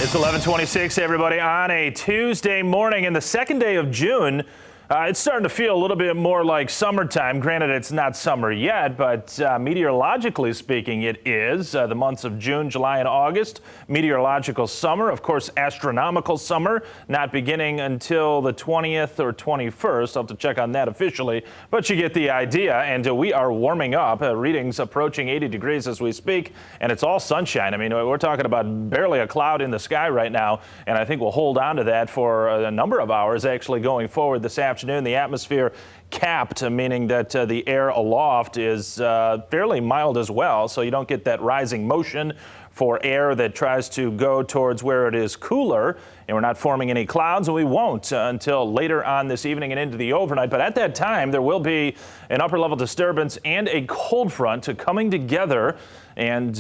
It's 11:26, everybody, on a Tuesday morning and the second day of June. It's starting to feel a little bit more like summertime. Granted, it's not summer yet, but meteorologically speaking, it is. The months of June, July, and August, meteorological summer. Of course, astronomical summer, not beginning until the 20th or 21st. I'll have to check on that officially, but you get the idea. And we are warming up. Readings approaching 80 degrees as we speak, and it's all sunshine. I mean, we're talking about barely a cloud in the sky right now, and I think we'll hold on to that for a number of hours actually going forward this afternoon. The atmosphere capped, meaning that the air aloft is fairly mild as well, so you don't get that rising motion for air that tries to go towards where it is cooler. And we're not forming any clouds, and we won't until later on this evening and into the overnight. But at that time, there will be an upper level disturbance and a cold front coming together and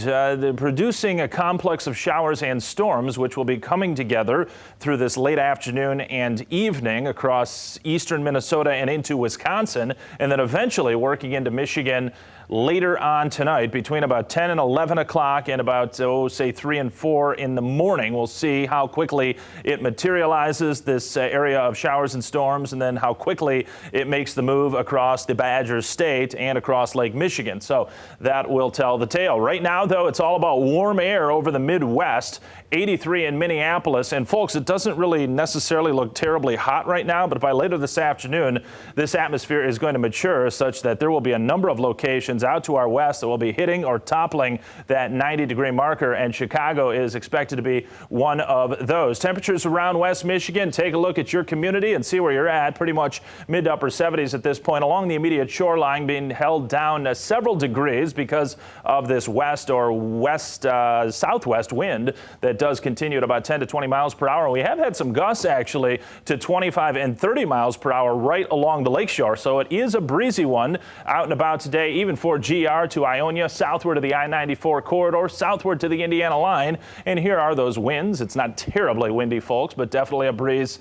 producing a complex of showers and storms, which will be coming together through this late afternoon and evening across eastern Minnesota and into Wisconsin, and then eventually working into Michigan later on tonight between about 10 and 11 o'clock and about, say 3 and 4 in the morning. We'll see how quickly it materializes, this area of showers and storms, and then how quickly it makes the move across the Badger State and across Lake Michigan. So that will tell the tale. Right now, though, it's all about warm air over the Midwest. 83 in Minneapolis. And folks, it doesn't really necessarily look terribly hot right now, but by later this afternoon, this atmosphere is going to mature such that there will be a number of locations out to our west that will be hitting or toppling that 90-degree marker, and Chicago is expected to be one of those. Temperatures around West Michigan, take a look at your community and see where you're at. Pretty much mid to upper 70s at this point, along the immediate shoreline being held down several degrees because of this west or west southwest wind that does continue at about 10 to 20 miles per hour. We have had some gusts actually to 25 and 30 miles per hour right along the lakeshore, so it is a breezy one out and about today, even for GR to Ionia, southward to the I-94 corridor, southward to the Indiana line. And here are those winds. It's not terribly windy, folks, but definitely a breeze,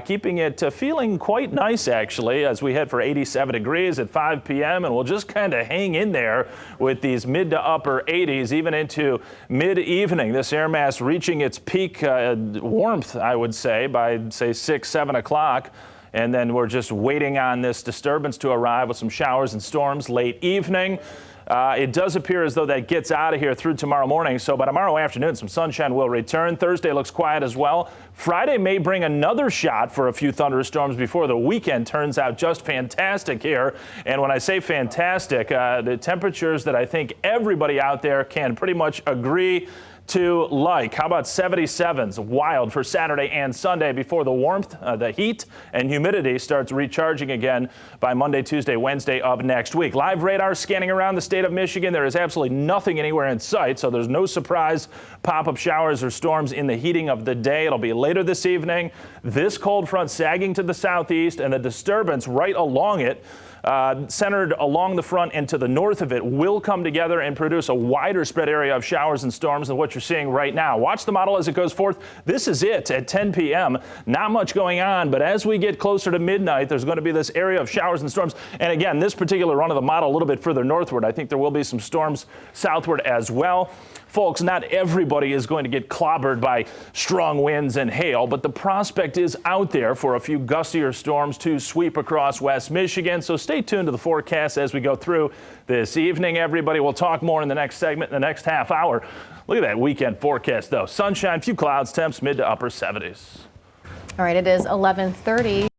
keeping it feeling quite nice actually as we head for 87 degrees at 5 p.m. and we'll just kind of hang in there with these mid to upper 80s even into mid-evening. This air mass reaching its peak warmth, I would say, by say 6, 7 o'clock. And then we're just waiting on this disturbance to arrive with some showers and storms late evening. It does appear as though that gets out of here through tomorrow morning. So by tomorrow afternoon, some sunshine will return. Thursday looks quiet as well. Friday may bring another shot for a few thunderous storms before the weekend turns out just fantastic here. And when I say fantastic, the temperatures that I think everybody out there can pretty much agree to like. How about 77s? Wild for Saturday and Sunday before the warmth, the heat, and humidity starts recharging again by Monday, Tuesday, Wednesday of next week. Live radar scanning around the state of Michigan. There is absolutely nothing anywhere in sight, so there's no surprise pop-up showers or storms in the heating of the day. It'll be later this evening. This cold front sagging to the southeast and the disturbance right along it, centered along the front and to the north of it, will come together and produce a wider spread area of showers and storms than what you're seeing right now. Watch the model as it goes forth. This is it at 10 p.m. Not much going on, but as we get closer to midnight, there's going to be this area of showers and storms. And again, this particular run of the model a little bit further northward. I think there will be some storms southward as well. Folks, not everybody is going to get clobbered by strong winds and hail, but the prospect is out there for a few gustier storms to sweep across West Michigan. So stay tuned to the forecast as we go through this evening. Everybody, we'll talk more in the next segment, in the next half hour. Look at that weekend forecast, though. Sunshine, few clouds, temps mid to upper 70s. All right, it is 11:30.